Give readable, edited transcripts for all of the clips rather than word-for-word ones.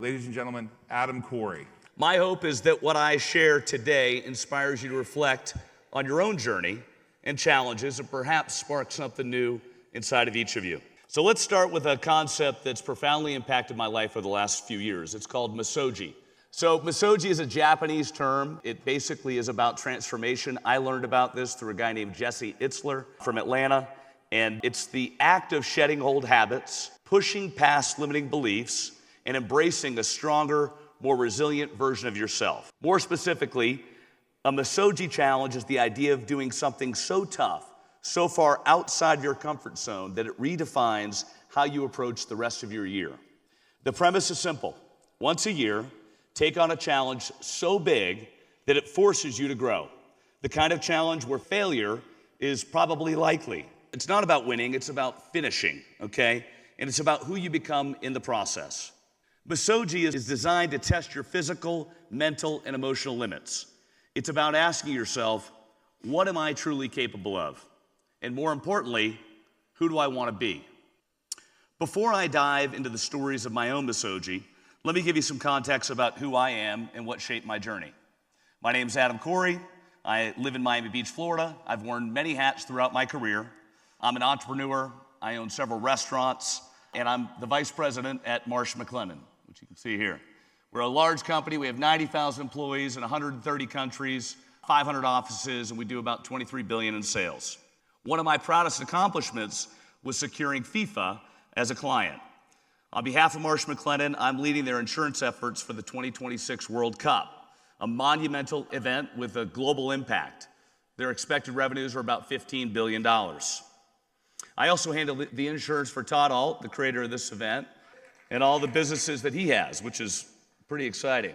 Ladies and gentlemen, Adam Corey. My hope is that what I share today inspires you to reflect on your own journey and challenges and perhaps spark something new inside of each of you. So let's start with a concept that's profoundly impacted my life over the last few years. It's called Misogi. So Misogi is a Japanese term. It basically is about transformation. I learned about this through a guy named Jesse Itzler from Atlanta. And it's the act of shedding old habits, pushing past limiting beliefs, and embracing a stronger, more resilient version of yourself. More specifically, a Misogi challenge is the idea of doing something so tough, so far outside your comfort zone that it redefines how you approach the rest of your year. The premise is simple. Once a year, take on a challenge so big that it forces you to grow. The kind of challenge where failure is probably likely. It's not about winning, it's about finishing, okay? And it's about who you become in the process. Misogi is designed to test your physical, mental, and emotional limits. It's about asking yourself, what am I truly capable of? And more importantly, who do I want to be? Before I dive into the stories of my own Misogi, let me give you some context about who I am and what shaped my journey. My name's Adam Corey. I live in Miami Beach, Florida. I've worn many hats throughout my career. I'm an entrepreneur. I own several restaurants, and I'm the vice president at Marsh McLennan, which you can see here. We're a large company. We have 90,000 employees in 130 countries, 500 offices, and we do about $23 billion in sales. One of my proudest accomplishments was securing FIFA as a client. On behalf of Marsh McLennan, I'm leading their insurance efforts for the 2026 World Cup, a monumental event with a global impact. Their expected revenues are about $15 billion. I also handle the insurance for Todd Alt, the creator of this event, and all the businesses that he has, which is pretty exciting.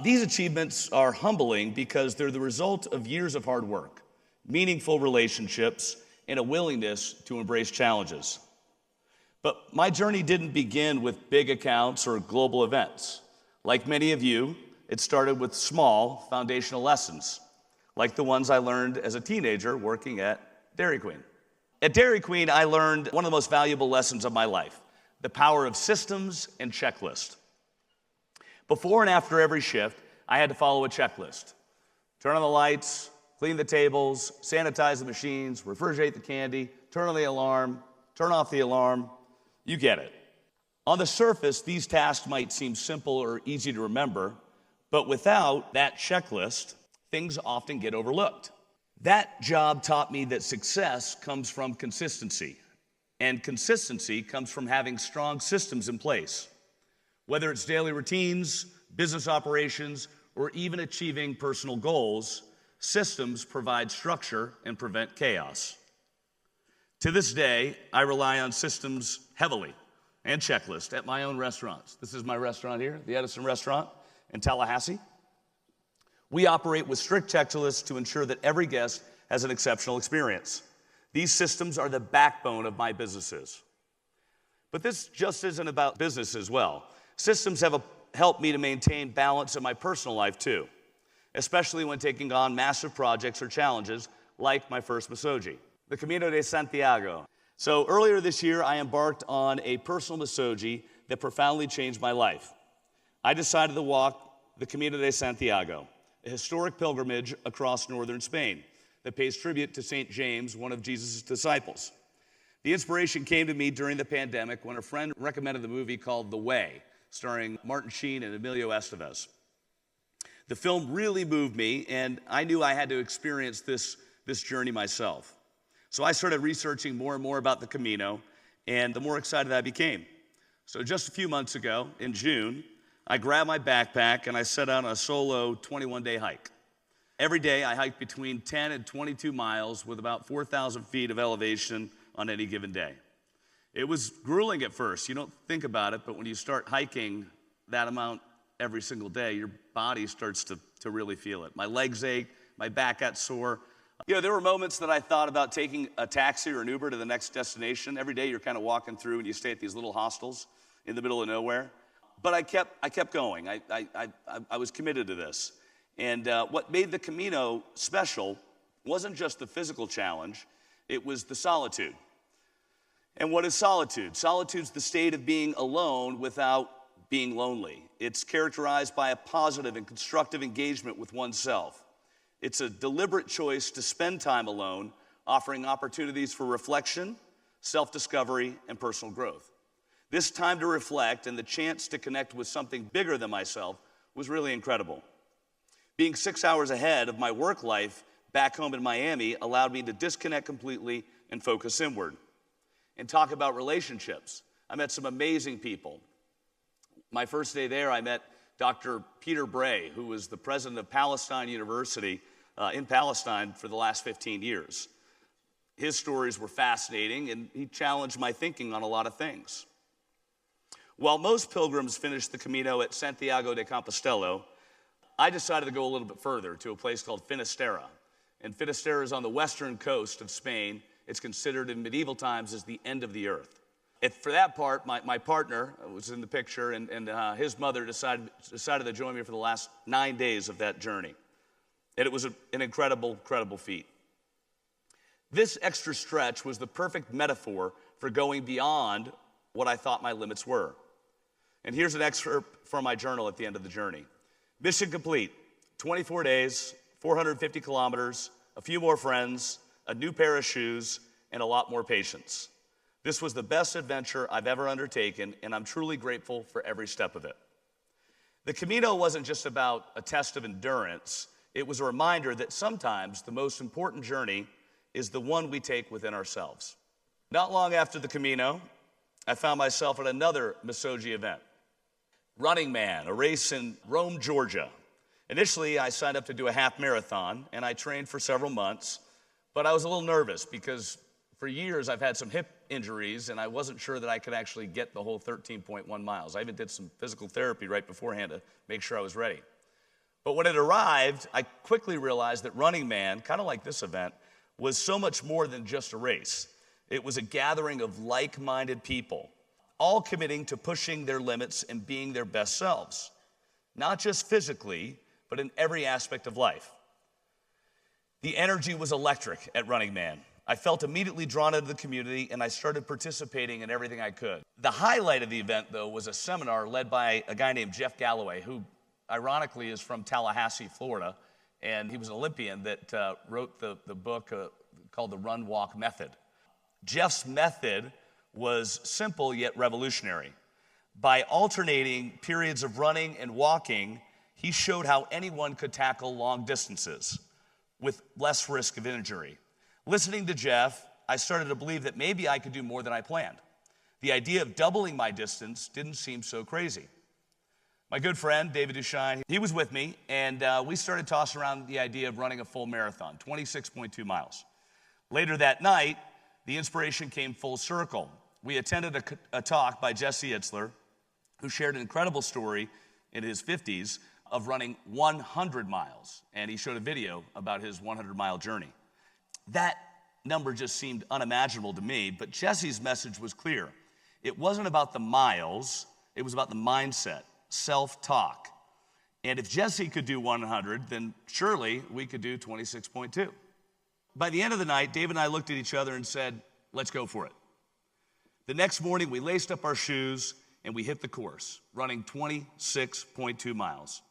These achievements are humbling because they're the result of years of hard work, meaningful relationships, and a willingness to embrace challenges. But my journey didn't begin with big accounts or global events. Like many of you, it started with small foundational lessons, like the ones I learned as a teenager working at Dairy Queen. At Dairy Queen, I learned one of the most valuable lessons of my life, the power of systems and checklist. Before and after every shift, I had to follow a checklist. Turn on the lights, clean the tables, sanitize the machines, refrigerate the candy, turn on the alarm, turn off the alarm. You get it. On the surface, these tasks might seem simple or easy to remember, but without that checklist, things often get overlooked. That job taught me that success comes from consistency, and consistency comes from having strong systems in place. Whether it's daily routines, business operations, or even achieving personal goals, systems provide structure and prevent chaos. To this day, I rely on systems heavily and checklists at my own restaurants. This is my restaurant here, the Edison Restaurant in Tallahassee. We operate with strict checklists to ensure that every guest has an exceptional experience. These systems are the backbone of my businesses. But this just isn't about business as well. Systems have helped me to maintain balance in my personal life too, especially when taking on massive projects or challenges like my first Misogi, the Camino de Santiago. So earlier this year, I embarked on a personal Misogi that profoundly changed my life. I decided to walk the Camino de Santiago, a historic pilgrimage across northern Spain that pays tribute to St. James, one of Jesus' disciples. The inspiration came to me during the pandemic when a friend recommended the movie called The Way, starring Martin Sheen and Emilio Estevez. The film really moved me, and I knew I had to experience this journey myself. So I started researching more and more about the Camino, and the more excited I became. So just a few months ago, in June, I grabbed my backpack and I set out on a solo 21-day hike. Every day I hiked between 10 and 22 miles with about 4,000 feet of elevation on any given day. It was grueling at first. You don't think about it, but when you start hiking that amount every single day, your body starts to really feel it. My legs ached, my back got sore. You know, there were moments that I thought about taking a taxi or an Uber to the next destination. Every day you're kind of walking through and you stay at these little hostels in the middle of nowhere. But I kept going. I was committed to this. And what made the Camino special wasn't just the physical challenge, it was the solitude. And what is solitude? Solitude's the state of being alone without being lonely. It's characterized by a positive and constructive engagement with oneself. It's a deliberate choice to spend time alone, offering opportunities for reflection, self-discovery, and personal growth. This time to reflect and the chance to connect with something bigger than myself was really incredible. Being 6 hours ahead of my work life back home in Miami allowed me to disconnect completely and focus inward. And talk about relationships. I met some amazing people. My first day there, I met Dr. Peter Bray, who was the president of Palestine University in Palestine for the last 15 years. His stories were fascinating, and he challenged my thinking on a lot of things. While most pilgrims finish the Camino at Santiago de Compostela, I decided to go a little bit further to a place called Finisterre. And Finisterre is on the western coast of Spain. It's considered in medieval times as the end of the earth. For that part, my partner was in the picture, and his mother decided to join me for the last 9 days of that journey. And it was an incredible feat. This extra stretch was the perfect metaphor for going beyond what I thought my limits were. And here's an excerpt from my journal at the end of the journey. Mission complete, 24 days, 450 kilometers, a few more friends, a new pair of shoes, and a lot more patience. This was the best adventure I've ever undertaken, and I'm truly grateful for every step of it. The Camino wasn't just about a test of endurance. It was a reminder that sometimes the most important journey is the one we take within ourselves. Not long after the Camino, I found myself at another Misogi event. Running Man, a race in Rome, Georgia. Initially, I signed up to do a half marathon, and I trained for several months, but I was a little nervous because for years I've had some hip injuries, and I wasn't sure that I could actually get the whole 13.1 miles. I even did some physical therapy right beforehand to make sure I was ready. But when it arrived, I quickly realized that Running Man, kind of like this event, was so much more than just a race. It was a gathering of like-minded people, all committing to pushing their limits and being their best selves, not just physically, but in every aspect of life. The energy was electric at Running Man. I felt immediately drawn into the community, and I started participating in everything I could. The highlight of the event, though, was a seminar led by a guy named Jeff Galloway, who ironically is from Tallahassee, Florida, and he was an Olympian that wrote the book called The Run Walk Method. Jeff's method was simple yet revolutionary. By alternating periods of running and walking, he showed how anyone could tackle long distances with less risk of injury. Listening to Jeff, I started to believe that maybe I could do more than I planned. The idea of doubling my distance didn't seem so crazy. My good friend, David Duchesne, he was with me, and we started tossing around the idea of running a full marathon, 26.2 miles. Later that night, the inspiration came full circle. We attended a talk by Jesse Itzler, who shared an incredible story in his 50s of running 100 miles, and he showed a video about his 100-mile journey. That number just seemed unimaginable to me, but Jesse's message was clear. It wasn't about the miles, it was about the mindset, self-talk. And if Jesse could do 100, then surely we could do 26.2. By the end of the night, Dave and I looked at each other and said, let's go for it. The next morning, we laced up our shoes and we hit the course, running 26.2 miles.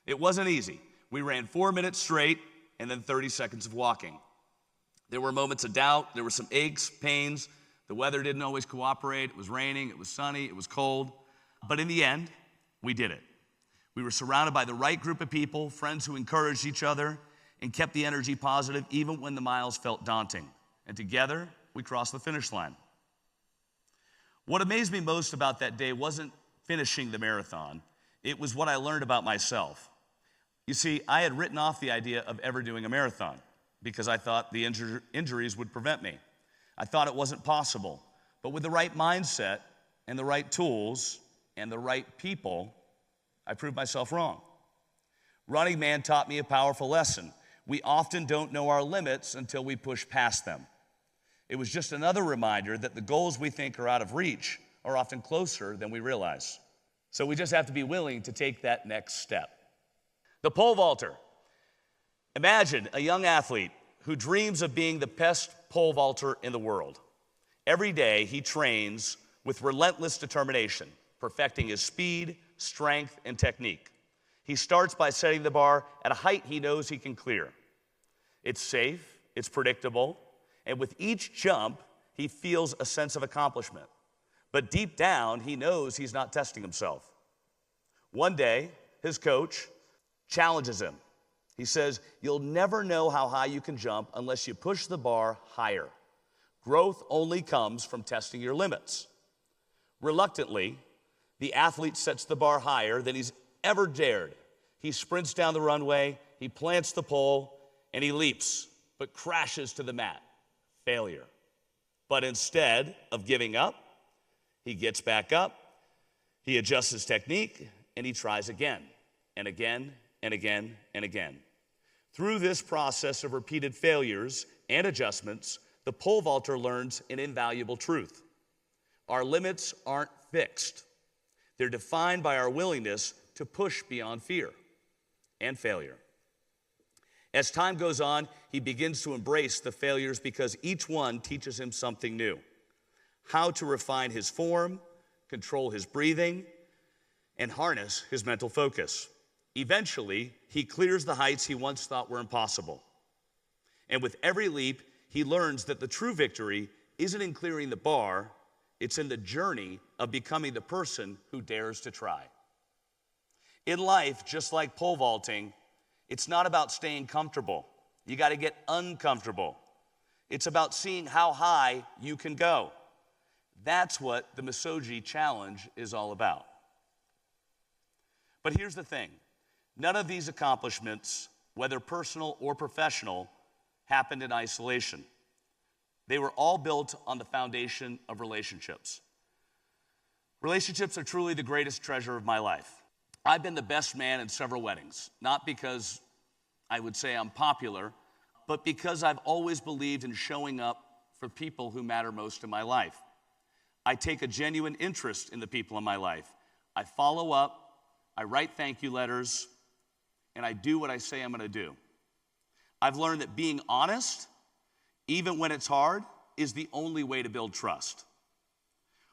It wasn't easy. We ran 4 minutes straight and then 30 seconds of walking. There were moments of doubt. There were some aches, pains. The weather didn't always cooperate. It was raining. It was sunny. It was cold. But in the end, we did it. We were surrounded by the right group of people, friends who encouraged each other and kept the energy positive even when the miles felt daunting. And together, we crossed the finish line. What amazed me most about that day wasn't finishing the marathon. It was what I learned about myself. You see, I had written off the idea of ever doing a marathon because I thought the injuries would prevent me. I thought it wasn't possible. But with the right mindset and the right tools and the right people, I proved myself wrong. Running Man taught me a powerful lesson. We often don't know our limits until we push past them. It was just another reminder that the goals we think are out of reach are often closer than we realize. So we just have to be willing to take that next step. The pole vaulter. Imagine a young athlete who dreams of being the best pole vaulter in the world. Every day he trains with relentless determination, perfecting his speed, strength, and technique. He starts by setting the bar at a height he knows he can clear. It's safe, it's predictable, and with each jump, he feels a sense of accomplishment. But deep down, he knows he's not testing himself. One day, his coach challenges him. He says, "You'll never know how high you can jump unless you push the bar higher. Growth only comes from testing your limits." Reluctantly, the athlete sets the bar higher than he's ever dared. He sprints down the runway, he plants the pole, and he leaps, but crashes to the mat. Failure. But instead of giving up, he gets back up, he adjusts his technique, and he tries again, and again, and again, and again. Through this process of repeated failures and adjustments, the pole vaulter learns an invaluable truth. Our limits aren't fixed. They're defined by our willingness to push beyond fear and failure. As time goes on, he begins to embrace the failures because each one teaches him something new. How to refine his form, control his breathing, and harness his mental focus. Eventually, he clears the heights he once thought were impossible. And with every leap, he learns that the true victory isn't in clearing the bar, it's in the journey of becoming the person who dares to try. In life, just like pole vaulting, it's not about staying comfortable. You got to get uncomfortable. It's about seeing how high you can go. That's what the Misogi challenge is all about. But here's the thing. None of these accomplishments, whether personal or professional, happened in isolation. They were all built on the foundation of relationships. Relationships are truly the greatest treasure of my life. I've been the best man in several weddings, not because I would say I'm popular, but because I've always believed in showing up for people who matter most in my life. I take a genuine interest in the people in my life. I follow up, I write thank you letters, and I do what I say I'm gonna do. I've learned that being honest, even when it's hard, is the only way to build trust.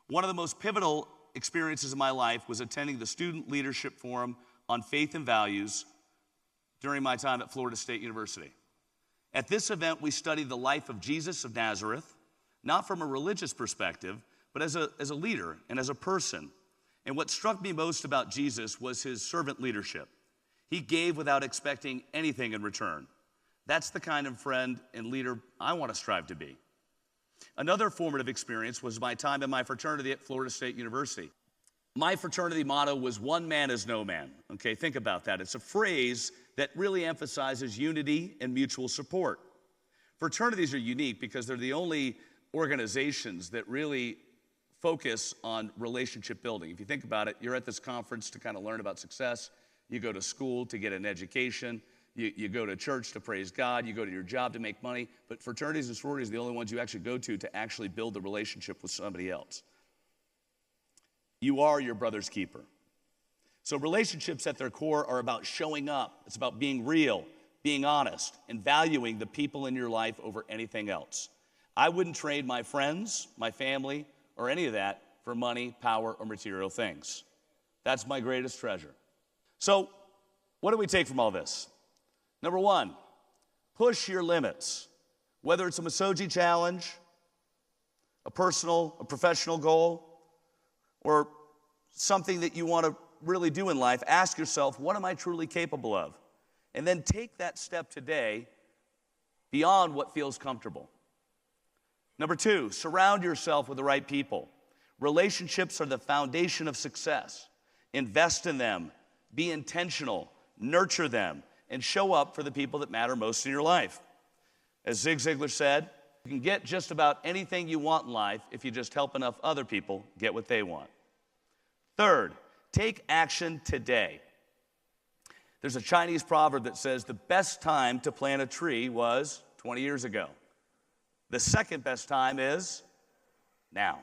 One of the most pivotal experiences of my life was attending the Student Leadership Forum on Faith and Values during my time at Florida State University. At this event, we studied the life of Jesus of Nazareth, not from a religious perspective, but as a leader and as a person. And what struck me most about Jesus was his servant leadership. He gave without expecting anything in return. That's the kind of friend and leader I want to strive to be. Another formative experience was my time in my fraternity at Florida State University. My fraternity motto was "one man is no man." Okay, think about that. It's a phrase that really emphasizes unity and mutual support. Fraternities are unique because they're the only organizations that really focus on relationship building. If you think about it, you're at this conference to kind of learn about success. You go to school to get an education. You go to church to praise God. You go to your job to make money. But fraternities and sororities are the only ones you actually go to actually build the relationship with somebody else. You are your brother's keeper. So relationships at their core are about showing up. It's about being real, being honest, and valuing the people in your life over anything else. I wouldn't trade my friends, my family, or any of that for money, power, or material things. That's my greatest treasure. So what do we take from all this? Number one, push your limits. Whether it's a Misogi challenge, a personal, a professional goal, or something that you want to really do in life, ask yourself, what am I truly capable of? And then take that step today beyond what feels comfortable. Number two, surround yourself with the right people. Relationships are the foundation of success. Invest in them, be intentional, nurture them, and show up for the people that matter most in your life. As Zig Ziglar said, you can get just about anything you want in life if you just help enough other people get what they want. Third, take action today. There's a Chinese proverb that says the best time to plant a tree was 20 years ago. The second best time is now.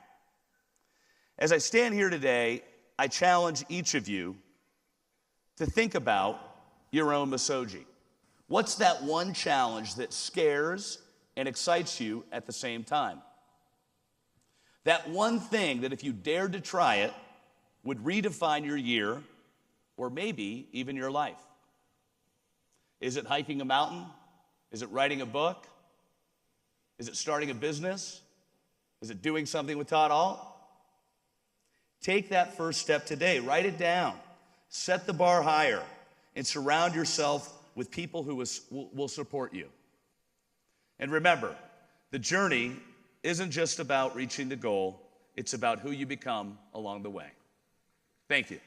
As I stand here today, I challenge each of you to think about your own Misogi. What's that one challenge that scares and excites you at the same time? That one thing that if you dared to try it would redefine your year or maybe even your life? Is it hiking a mountain? Is it writing a book? Is it starting a business? Is it doing something with Todd Alt? Take that first step today. Write it down. Set the bar higher and surround yourself with people who will support you. And remember, the journey isn't just about reaching the goal, it's about who you become along the way. Thank you.